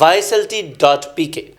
yslt.pk।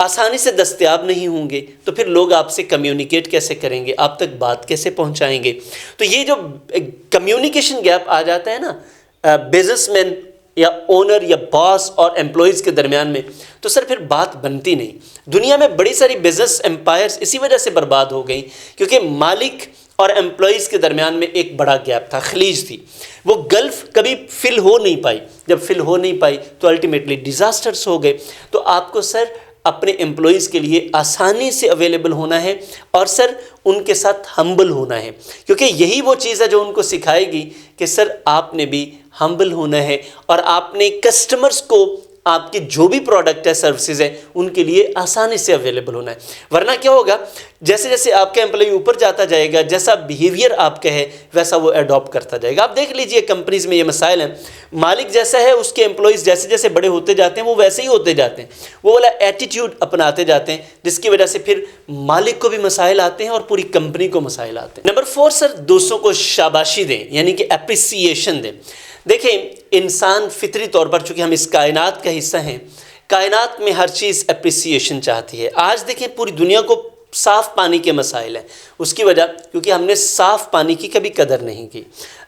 آسانی سے دستیاب نہیں ہوں گے تو پھر لوگ آپ سے کمیونیکیٹ کیسے کریں گے، آپ تک بات کیسے پہنچائیں گے؟ تو یہ جو کمیونیکیشن گیپ آ جاتا ہے نا بزنس مین یا اونر یا باس اور امپلائیز کے درمیان میں، تو سر پھر بات بنتی نہیں۔ دنیا میں بڑی ساری بزنس امپائرز اسی وجہ سے برباد ہو گئیں کیونکہ مالک اور امپلائیز کے درمیان میں ایک بڑا گیپ تھا، خلیج تھی، وہ گلف کبھی فل ہو نہیں پائی۔ جب فل ہو نہیں پائی تو الٹیمیٹلی ڈیزاسٹرس ہو گئے۔ تو آپ کو سر اپنے امپلائیز کے لیے آسانی سے اویلیبل ہونا ہے اور سر ان کے ساتھ ہمبل ہونا ہے، کیونکہ یہی وہ چیز ہے جو ان کو سکھائے گی کہ سر آپ نے بھی ہمبل ہونا ہے اور آپ نے کسٹمرز کو آپ کی جو بھی پروڈکٹ ہے، سروسز ہے، ان کے لیے آسانی سے اویلیبل ہونا ہے۔ ورنہ کیا ہوگا، جیسے جیسے آپ کا امپلائی اوپر جاتا جائے گا، جیسا بیہیویئر آپ کا ہے ویسا وہ ایڈاپٹ کرتا جائے گا۔ آپ دیکھ لیجئے کمپنیز میں یہ مسائل ہیں، مالک جیسا ہے اس کے امپلائیز جیسے جیسے بڑے ہوتے جاتے ہیں وہ ویسے ہی ہوتے جاتے ہیں، وہ والا ایٹیٹیوڈ اپناتے جاتے ہیں، جس کی وجہ سے پھر مالک کو بھی مسائل آتے ہیں اور پوری کمپنی کو مسائل آتے ہیں۔ نمبر 4 سر، دوستوں کو شاباشی دیں، یعنی کہ اپریسیشن دیں۔ دیکھیں انسان فطری طور پر، چونکہ ہم اس کائنات کا حصہ ہیں، کائنات میں ہر چیز اپریسیشن چاہتی ہے۔ آج دیکھیں پوری دنیا کو صاف پانی کے مسائل ہیں، اس کی وجہ کیونکہ ہم نے صاف پانی کی کبھی قدر نہیں کی۔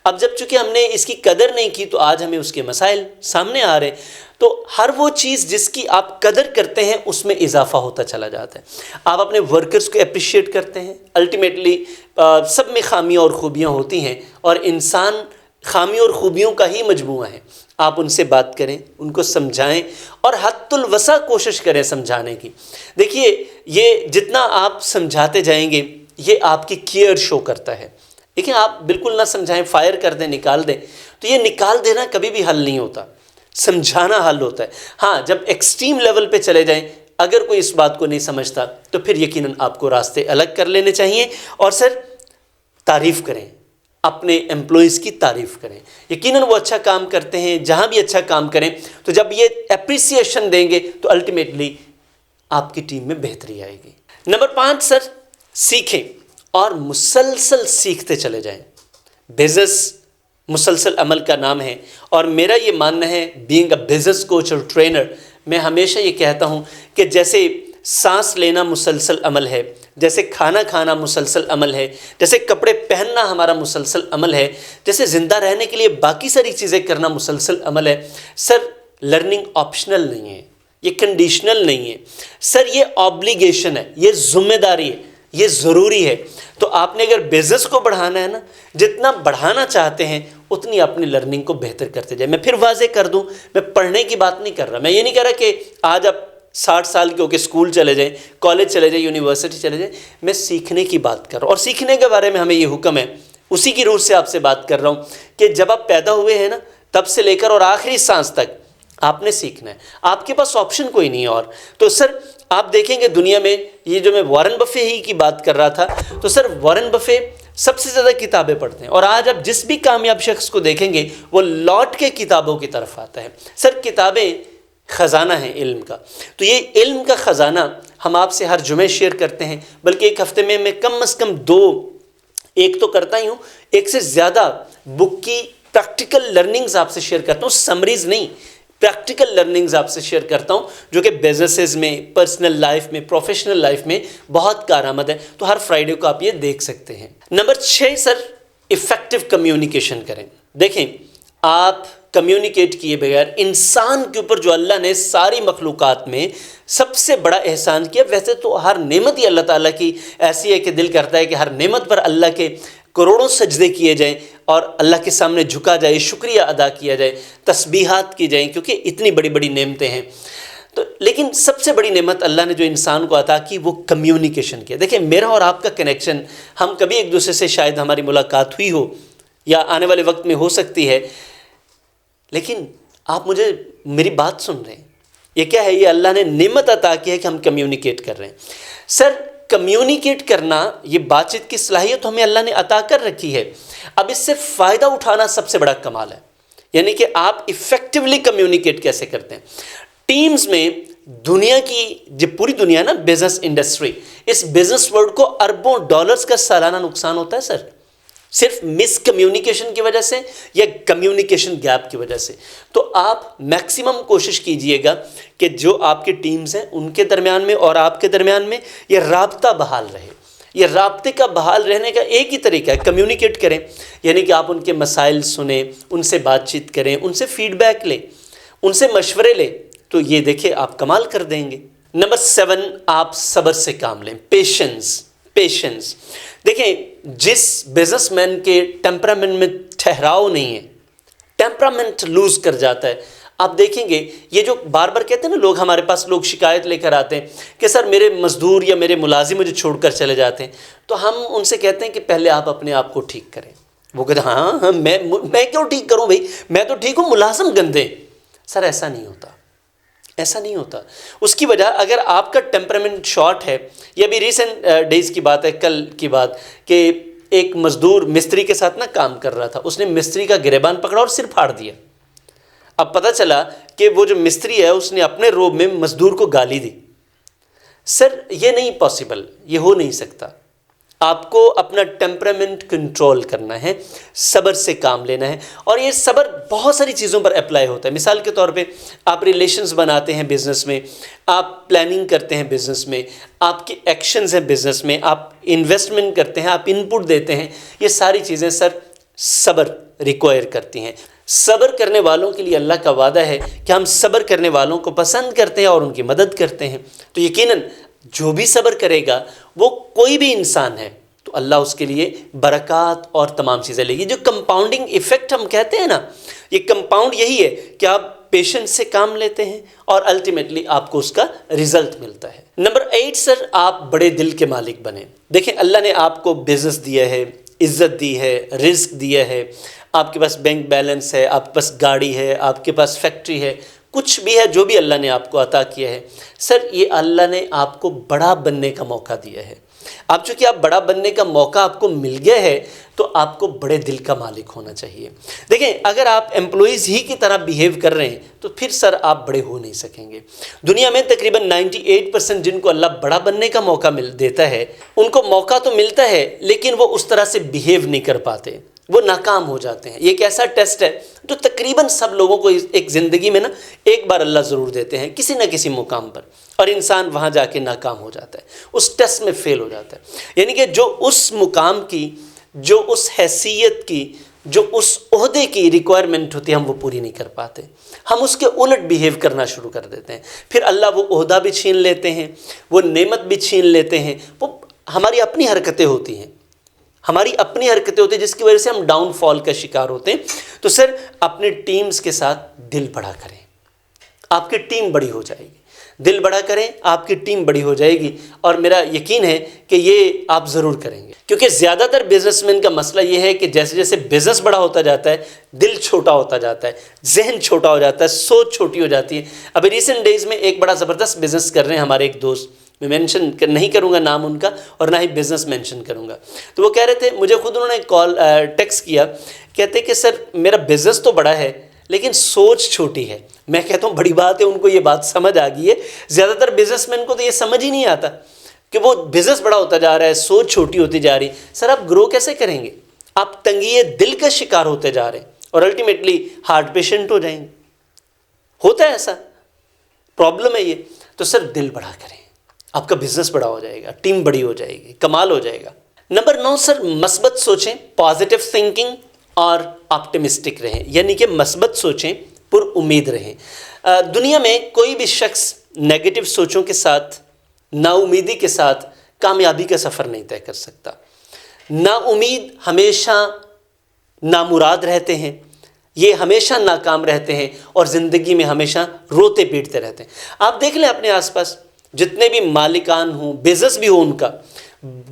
اب جب چونکہ ہم نے اس کی قدر نہیں کی تو آج ہمیں اس کے مسائل سامنے آ رہے ہیں۔ تو ہر وہ چیز جس کی آپ قدر کرتے ہیں اس میں اضافہ ہوتا چلا جاتا ہے۔ آپ اپنے ورکرز کو اپریشیٹ کرتے ہیں، الٹیمیٹلی سب میں خامیاں اور خوبیاں ہوتی ہیں اور انسان خامیوں اور خوبیوں کا ہی مجموعہ ہے۔ آپ ان سے بات کریں، ان کو سمجھائیں اور حد الوسع کوشش کریں سمجھانے کی۔ دیکھیے یہ جتنا آپ سمجھاتے جائیں گے یہ آپ کی کیئر شو کرتا ہے۔ دیکھیں آپ بالکل نہ سمجھائیں، فائر کر دیں، نکال دیں، تو یہ نکال دینا کبھی بھی حل نہیں ہوتا، سمجھانا حل ہوتا ہے۔ ہاں جب ایکسٹریم لیول پہ چلے جائیں، اگر کوئی اس بات کو نہیں سمجھتا تو پھر یقیناً آپ کو راستے الگ کر لینے چاہیے اور سر تعریف کریں، اپنے امپلائیز کی تعریف کریں۔ یقیناً وہ اچھا کام کرتے ہیں، جہاں بھی اچھا کام کریں تو جب یہ اپریسیشن دیں گے تو الٹیمیٹلی آپ کی ٹیم میں بہتری آئے گی۔ نمبر 5 سر، سیکھیں اور مسلسل سیکھتے چلے جائیں۔ بزنس مسلسل عمل کا نام ہے اور میرا یہ ماننا ہے بینگ اے بزنس کوچ اور ٹرینر، میں ہمیشہ یہ کہتا ہوں کہ جیسے سانس لینا مسلسل عمل ہے، جیسے کھانا کھانا مسلسل عمل ہے، جیسے کپڑے پہننا ہمارا مسلسل عمل ہے، جیسے زندہ رہنے کے لیے باقی ساری چیزیں کرنا مسلسل عمل ہے، سر لرننگ آپشنل نہیں ہے، یہ کنڈیشنل نہیں ہے، سر یہ آبلیگیشن ہے، یہ ذمہ داری ہے، یہ ضروری ہے۔ تو آپ نے اگر بزنس کو بڑھانا ہے نا، جتنا بڑھانا چاہتے ہیں اتنی اپنی لرننگ کو بہتر کرتے جائیں۔ میں پھر واضح کر دوں، میں پڑھنے کی بات نہیں کر رہا، میں یہ نہیں کہہ رہا کہ آج آپ 60 سال کے ہو کے اسکول چلے جائیں، کالج چلے جائیں، یونیورسٹی چلے جائیں، میں سیکھنے کی بات کر رہا ہوں اور سیکھنے کے بارے میں ہمیں یہ حکم ہے، اسی کی روح سے آپ سے بات کر رہا ہوں کہ جب آپ پیدا ہوئے ہیں نا تب سے لے کر اور آخری سانس تک آپ نے سیکھنا ہے، آپ کے پاس آپشن کوئی نہیں ہے۔ اور تو سر آپ دیکھیں گے دنیا میں، یہ جو میں وارن بفے ہی کی بات کر رہا تھا، تو سر وارن بفے سب سے زیادہ کتابیں پڑھتے ہیں اور آج آپ جس بھی کامیاب شخص کو دیکھیں گے وہ لوٹ کے کتابوں کی طرف آتا ہے۔ سر کتابیں خزانہ ہے علم کا، تو یہ علم کا خزانہ ہم آپ سے ہر جمعے شیئر کرتے ہیں، بلکہ ایک ہفتے میں کم از کم 2 ایک تو کرتا ہی ہوں، ایک سے زیادہ بک کی پریکٹیکل لرننگز آپ سے شیئر کرتا ہوں، سمریز نہیں، پریکٹیکل لرننگز آپ سے شیئر کرتا ہوں جو کہ بزنسز میں، پرسنل لائف میں، پروفیشنل لائف میں بہت کارآمد ہے۔ تو ہر فرائیڈے کو آپ یہ دیکھ سکتے ہیں۔ نمبر 6 سر، ایفیکٹو کمیونیکیشن کریں۔ دیکھیں آپ کمیونیکیٹ کیے بغیر، انسان کے اوپر جو اللہ نے ساری مخلوقات میں سب سے بڑا احسان کیا، ویسے تو ہر نعمت ہی اللہ تعالیٰ کی ایسی ہے کہ دل کرتا ہے کہ ہر نعمت پر اللہ کے کروڑوں سجدے کیے جائیں اور اللہ کے سامنے جھکا جائے، شکریہ ادا کیا جائے، تسبیحات کی جائیں، کیونکہ اتنی بڑی بڑی نعمتیں ہیں۔ تو لیکن سب سے بڑی نعمت اللہ نے جو انسان کو عطا کی وہ کمیونیکیشن کیا۔ دیکھیں میرا اور آپ کا کنیکشن، ہم کبھی ایک دوسرے سے شاید ہماری ملاقات ہوئی ہو یا آنے والے وقت میں ہو سکتی ہے، لیکن آپ مجھے میری بات سن رہے ہیں، یہ کیا ہے؟ یہ اللہ نے نعمت عطا کی ہے کہ ہم کمیونیکیٹ کر رہے ہیں۔ سر کمیونیکیٹ کرنا، یہ بات چیت کی صلاحیت ہمیں اللہ نے عطا کر رکھی ہے، اب اس سے فائدہ اٹھانا سب سے بڑا کمال ہے، یعنی کہ آپ ایفیکٹولی کمیونیکیٹ کیسے کرتے ہیں۔ ٹیمز میں دنیا کی جو پوری دنیا نا بزنس انڈسٹری، اس بزنس ورلڈ کو اربوں ڈالرز کا سالانہ نقصان ہوتا ہے سر، صرف مس کمیونیکیشن کی وجہ سے یا کمیونیکیشن گیپ کی وجہ سے. تو آپ میکسیمم کوشش کیجئے گا کہ جو آپ کی ٹیمز ہیں ان کے درمیان میں اور آپ کے درمیان میں یہ رابطہ بحال رہے. یہ رابطے کا بحال رہنے کا ایک ہی طریقہ ہے، کمیونیکیٹ کریں. یعنی کہ آپ ان کے مسائل سنیں، ان سے بات چیت کریں، ان سے فیڈ بیک لیں، ان سے مشورے لیں. تو یہ دیکھیں آپ کمال کر دیں گے. نمبر 7، آپ صبر سے کام لیں. پیشنس. دیکھیں جس بزنس مین کے ٹیمپرامنٹ میں ٹھہراؤ نہیں ہے، ٹیمپرامنٹ لوز کر جاتا ہے. آپ دیکھیں گے یہ جو بار بار کہتے ہیں نا لوگ، ہمارے پاس لوگ شکایت لے کر آتے ہیں کہ سر میرے مزدور یا میرے ملازم مجھے چھوڑ کر چلے جاتے ہیں. تو ہم ان سے کہتے ہیں کہ پہلے آپ اپنے آپ کو ٹھیک کریں. وہ کہتے ہیں ہاں میں کیوں ٹھیک کروں بھائی، میں تو ٹھیک ہوں، ملازم گندے. سر ایسا نہیں ہوتا، ایسا نہیں ہوتا. اس کی وجہ اگر آپ کا ٹیمپرامنٹ شارٹ ہے، یہ بھی ریسنٹ ڈیز کی بات ہے، کل کی بات، کہ ایک مزدور مستری کے ساتھ کام کر رہا تھا. اس نے مستری کا گریبان پکڑا اور سر پھاڑ دیا. اب پتہ چلا کہ وہ جو مستری ہے اس نے اپنے روب میں مزدور کو گالی دی. سر یہ نہیں پاسبل، یہ ہو نہیں سکتا. آپ کو اپنا ٹیمپرامنٹ کنٹرول کرنا ہے، صبر سے کام لینا ہے. اور یہ صبر بہت ساری چیزوں پر اپلائی ہوتا ہے. مثال کے طور پہ آپ ریلیشنز بناتے ہیں بزنس میں، آپ پلاننگ کرتے ہیں بزنس میں، آپ کی ایکشنز ہیں بزنس میں، آپ انویسٹمنٹ کرتے ہیں، آپ ان پٹ دیتے ہیں. یہ ساری چیزیں سر صبر ریکوائر کرتی ہیں. صبر کرنے والوں کے لیے اللہ کا وعدہ ہے کہ ہم صبر کرنے والوں کو پسند کرتے ہیں اور ان کی مدد کرتے ہیں. تو یقیناً جو بھی صبر کرے گا، وہ کوئی بھی انسان ہے، تو اللہ اس کے لیے برکات اور تمام چیزیں لے گی. جو کمپاؤنڈنگ ایفیکٹ ہم کہتے ہیں نا، یہ کمپاؤنڈ یہی ہے کہ آپ پیشنس سے کام لیتے ہیں اور الٹیمیٹلی آپ کو اس کا رزلٹ ملتا ہے. نمبر 8 سر، آپ بڑے دل کے مالک بنیں. دیکھیں اللہ نے آپ کو بزنس دیا ہے، عزت دی ہے، رزق دیا ہے، آپ کے پاس بینک بیلنس ہے، آپ کے پاس گاڑی ہے، آپ کے پاس فیکٹری ہے، کچھ بھی ہے جو بھی اللہ نے آپ کو عطا کیا ہے. سر یہ اللہ نے آپ کو بڑا بننے کا موقع دیا ہے. آپ چونکہ آپ بڑا بننے کا موقع آپ کو مل گیا ہے، تو آپ کو بڑے دل کا مالک ہونا چاہیے. دیکھیں اگر آپ امپلائیز ہی کی طرح بیہیو کر رہے ہیں تو پھر سر آپ بڑے ہو نہیں سکیں گے. دنیا میں تقریباً 98% جن کو اللہ بڑا بننے کا موقع دیتا ہے، ان کو موقع تو ملتا ہے لیکن وہ اس طرح سے بیہیو نہیں کر پاتے، وہ ناکام ہو جاتے ہیں. یہ ایک ایسا ٹیسٹ ہے جو تقریباً سب لوگوں کو ایک زندگی میں ایک بار اللہ ضرور دیتے ہیں کسی نہ کسی مقام پر، اور انسان وہاں جا کے ناکام ہو جاتا ہے، اس ٹیسٹ میں فیل ہو جاتا ہے. یعنی کہ جو اس مقام کی، جو اس حیثیت کی، جو اس عہدے کی ریکوائرمنٹ ہوتی ہے، ہم وہ پوری نہیں کر پاتے. ہم اس کے الٹ بیہیو کرنا شروع کر دیتے ہیں. پھر اللہ وہ عہدہ بھی چھین لیتے ہیں، وہ نعمت بھی چھین لیتے ہیں. وہ ہماری اپنی حرکتیں ہوتی ہیں، جس کی وجہ سے ہم ڈاؤن فال کا شکار ہوتے ہیں. تو سر اپنے ٹیمز کے ساتھ دل بڑا کریں، آپ کی ٹیم بڑی ہو جائے گی. دل بڑا کریں، آپ کی ٹیم بڑی ہو جائے گی. اور میرا یقین ہے کہ یہ آپ ضرور کریں گے، کیونکہ زیادہ تر بزنس مین کا مسئلہ یہ ہے کہ جیسے جیسے بزنس بڑا ہوتا جاتا ہے، دل چھوٹا ہوتا جاتا ہے، ذہن چھوٹا ہو جاتا ہے، سوچ چھوٹی ہو جاتی ہے. ابھی ریسنٹ ڈیز میں ایک بڑا زبردست بزنس کر رہے ہیں ہمارے ایک دوست، میں مینشن نہیں کروں گا نام ان کا اور نہ ہی بزنس مینشن کروں گا. تو وہ کہہ رہے تھے، مجھے خود انہوں نے ٹیکسٹ کیا، کہتے کہ سر میرا بزنس تو بڑا ہے لیکن سوچ چھوٹی ہے. میں کہتا ہوں بڑی بات ہے، ان کو یہ بات سمجھ آ گئی ہے. زیادہ تر بزنس مین کو تو یہ سمجھ ہی نہیں آتا کہ وہ بزنس بڑا ہوتا جا رہا ہے، سوچ چھوٹی ہوتی جا رہی. سر آپ گرو کیسے کریں گے؟ آپ تنگی دل کا شکار ہوتے جا رہے ہیں اور الٹیمیٹلی ہارٹ پیشنٹ ہو جائیں گے. ہوتا ہے ایسا، پرابلم ہے یہ. تو سر دل بڑا کریں، آپ کا بزنس بڑا ہو جائے گا، ٹیم بڑی ہو جائے گی، کمال ہو جائے گا. نمبر 9 سر، مثبت سوچیں، پازیٹیو تھنکنگ اور آپٹیمسٹک رہیں. یعنی کہ مثبت سوچیں، پر امید رہیں. دنیا میں کوئی بھی شخص نیگیٹو سوچوں کے ساتھ، نا امیدی کے ساتھ کامیابی کا سفر نہیں طے کر سکتا. نا امید ہمیشہ نامراد رہتے ہیں، یہ ہمیشہ ناکام رہتے ہیں اور زندگی میں ہمیشہ روتے پیٹتے رہتے ہیں. آپ دیکھ لیں اپنے آس پاس جتنے بھی مالکان ہوں، بزنس بھی ہو ان کا،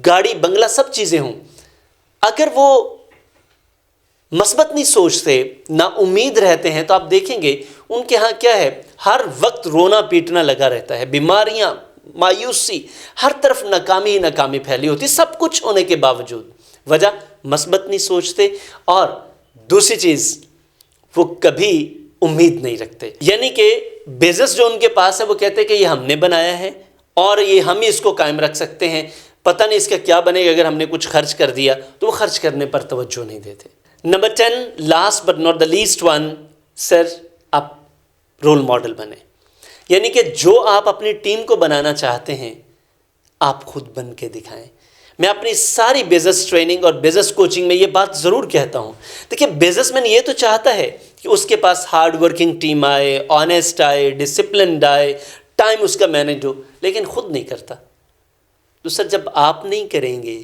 گاڑی بنگلہ سب چیزیں ہوں، اگر وہ مثبت نہیں سوچتے، نا امید رہتے ہیں، تو آپ دیکھیں گے ان کے ہاں کیا ہے، ہر وقت رونا پیٹنا لگا رہتا ہے، بیماریاں، مایوسی، ہر طرف ناکامی ناکامی پھیلی ہوتی، سب کچھ ہونے کے باوجود. وجہ مثبت نہیں سوچتے، اور دوسری چیز وہ کبھی امید نہیں رکھتے. یعنی کہ بزنس جو ان کے پاس ہے وہ کہتے ہیں کہ یہ ہم نے بنایا ہے اور یہ ہم ہی اس کو قائم رکھ سکتے ہیں. پتہ نہیں اس کا کیا بنے گا، اگر ہم نے کچھ خرچ کر دیا تو وہ خرچ کرنے پر توجہ نہیں دیتے۔ Number 10 last but not the least one, sir آپ رول ماڈل بنیں، یعنی کہ جو آپ اپنی ٹیم کو بنانا چاہتے ہیں آپ خود بن کے دکھائیں۔ میں اپنی ساری بزنس ٹریننگ اور بزنس کوچنگ میں یہ بات ضرور کہتا ہوں، دیکھیے بزنس مین یہ تو چاہتا ہے کہ اس کے پاس ہارڈ ورکنگ ٹیم آئے، آنیسٹ آئے، ڈسپلنڈ آئے، ٹائم اس کا مینیج ہو، لیکن خود نہیں کرتا۔ تو سر جب آپ نہیں کریں گے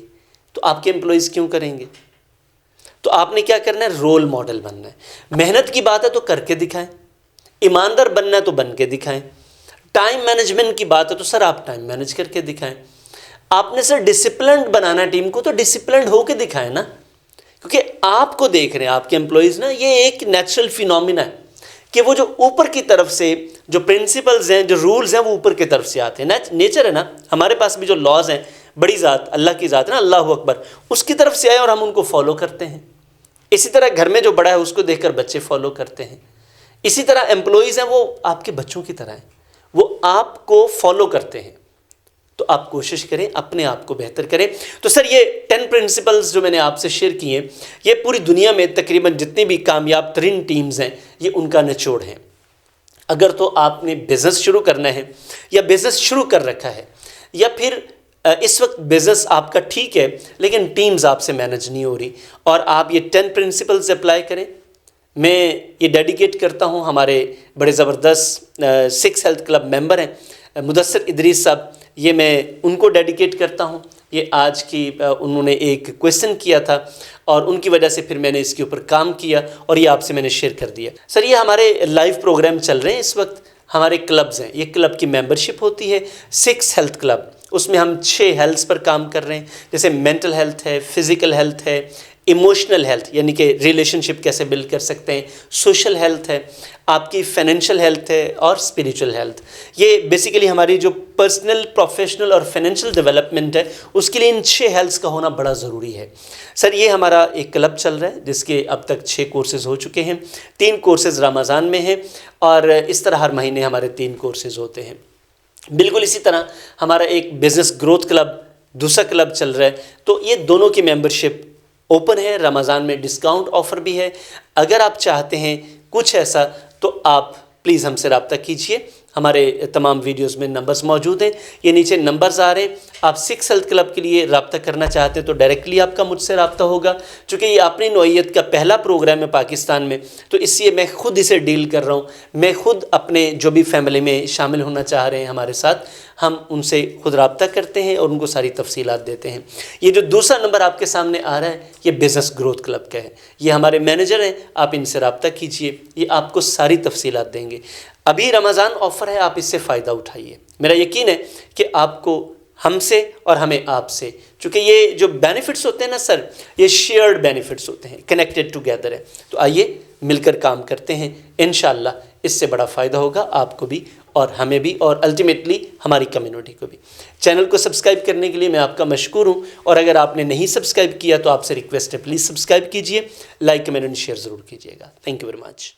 تو آپ کے امپلائیز کیوں کریں گے؟ تو آپ نے کیا کرنا ہے؟ رول ماڈل بننا ہے۔ محنت کی بات ہے تو کر کے دکھائیں، ایماندار بننا ہے تو بن کے دکھائیں، ٹائم مینجمنٹ کی بات ہے تو سر آپ ٹائم مینج کر کے دکھائیں، آپ نے سر ڈسپلنڈ بنانا ٹیم کو تو ڈسپلنڈ ہو کے دکھائیں نا، کیونکہ آپ کو دیکھ رہے ہیں آپ کے امپلائیز نا، یہ ایک نیچرل فینومینا ہے کہ وہ جو اوپر کی طرف سے جو پرنسپلز ہیں، جو رولز ہیں، وہ اوپر کی طرف سے آتے ہیں، نیچر ہے نا، ہمارے پاس بھی جو لاز ہیں، بڑی ذات اللہ کی ذات ہے نا، اللہ اکبر، اس کی طرف سے آئے اور ہم ان کو فالو کرتے ہیں۔ اسی طرح گھر میں جو بڑا ہے اس کو دیکھ کر بچے فالو کرتے ہیں، اسی طرح امپلائیز ہیں وہ آپ کے بچوں کی طرح ہیں، وہ آپ کو فالو کرتے ہیں۔ تو آپ کوشش کریں اپنے آپ کو بہتر کریں۔ تو سر یہ 10 پرنسپلز جو میں نے آپ سے شیئر کیے ہیں، یہ پوری دنیا میں تقریباً جتنی بھی کامیاب ترین ٹیمز ہیں یہ ان کا نچوڑ ہیں۔ اگر تو آپ نے بزنس شروع کرنا ہے یا بزنس شروع کر رکھا ہے، یا پھر اس وقت بزنس آپ کا ٹھیک ہے لیکن ٹیمز آپ سے مینج نہیں ہو رہی، اور آپ یہ 10 پرنسپلز اپلائی کریں۔ میں یہ ڈیڈیکیٹ کرتا ہوں ہمارے بڑے زبردست 6 ہیلتھ کلب ممبر ہیں مدثر ادریس صاحب، یہ میں ان کو ڈیڈیکیٹ کرتا ہوں۔ یہ آج کی انہوں نے ایک کویسچن کیا تھا اور ان کی وجہ سے پھر میں نے اس کے اوپر کام کیا اور یہ آپ سے میں نے شیئر کر دیا۔ سر یہ ہمارے لائیو پروگرام چل رہے ہیں اس وقت، ہمارے کلبز ہیں، یہ کلب کی ممبرشپ ہوتی ہے 6 ہیلتھ کلب، اس میں ہم 6 ہیلتھس پر کام کر رہے ہیں، جیسے مینٹل ہیلتھ ہے، فزیکل ہیلتھ ہے، ایموشنل ہیلتھ یعنی کہ ریلیشن شپ کیسے بلڈ کر سکتے ہیں، سوشل ہیلتھ ہے، آپ کی فائنینشیل ہیلتھ ہے، اور اسپریچول ہیلتھ۔ یہ بیسیکلی ہماری جو پرسنل، پروفیشنل اور فائنینشیل ڈیولپمنٹ ہے اس کے لیے ان 6 ہیلتھس کا ہونا بڑا ضروری ہے۔ سر یہ ہمارا ایک کلب چل رہا ہے جس کے اب تک 6 کورسز ہو چکے ہیں، 3 کورسز رمضان میں ہیں، اور اس طرح ہر مہینے ہمارے 3 کورسز ہوتے ہیں۔ بالکل اسی طرح ہمارا ایک بزنس گروتھ کلب دوسرا کلب چل رہا ہے، تو یہ دونوں کی ممبرشپ اوپن ہے، رمضان میں ڈسکاؤنٹ آفر بھی ہے۔ اگر آپ چاہتے ہیں کچھ ایسا تو آپ پلیز ہم سے رابطہ کیجئے، ہمارے تمام ویڈیوز میں نمبرز موجود ہیں، یہ نیچے نمبرز آ رہے ہیں۔ آپ 6 ہیلتھ کلب کے لیے رابطہ کرنا چاہتے ہیں تو ڈائریکٹلی آپ کا مجھ سے رابطہ ہوگا، چونکہ یہ اپنی نوعیت کا پہلا پروگرام ہے پاکستان میں، تو اس لیے میں خود اسے ڈیل کر رہا ہوں۔ میں خود اپنے جو بھی فیملی میں شامل ہونا چاہ رہے ہیں ہمارے ساتھ، ہم ان سے خود رابطہ کرتے ہیں اور ان کو ساری تفصیلات دیتے ہیں۔ یہ جو دوسرا نمبر آپ کے سامنے آ رہا ہے یہ بزنس گروتھ کلب کا ہے، یہ ہمارے مینیجر ہیں، آپ ان سے رابطہ کیجئے، یہ آپ کو ساری تفصیلات دیں گے۔ ابھی رمضان آفر ہے، آپ اس سے فائدہ اٹھائیے۔ میرا یقین ہے کہ آپ کو ہم سے اور ہمیں آپ سے، چونکہ یہ جو بینیفٹس ہوتے ہیں نا سر، یہ شیئرڈ بینیفٹس ہوتے ہیں، کنیکٹڈ ٹوگیدر ہے، تو آئیے مل کر کام کرتے ہیں، انشاءاللہ اس سے بڑا فائدہ ہوگا آپ کو بھی اور ہمیں بھی، اور الٹیمیٹلی ہماری کمیونٹی کو بھی۔ چینل کو سبسکرائب کرنے کے لیے میں آپ کا مشکور ہوں، اور اگر آپ نے نہیں سبسکرائب کیا تو آپ سے ریکویسٹ ہے پلیز سبسکرائب کیجئے، لائک کمنٹ اینڈ شیئر ضرور کیجئے گا۔ Thank you very much.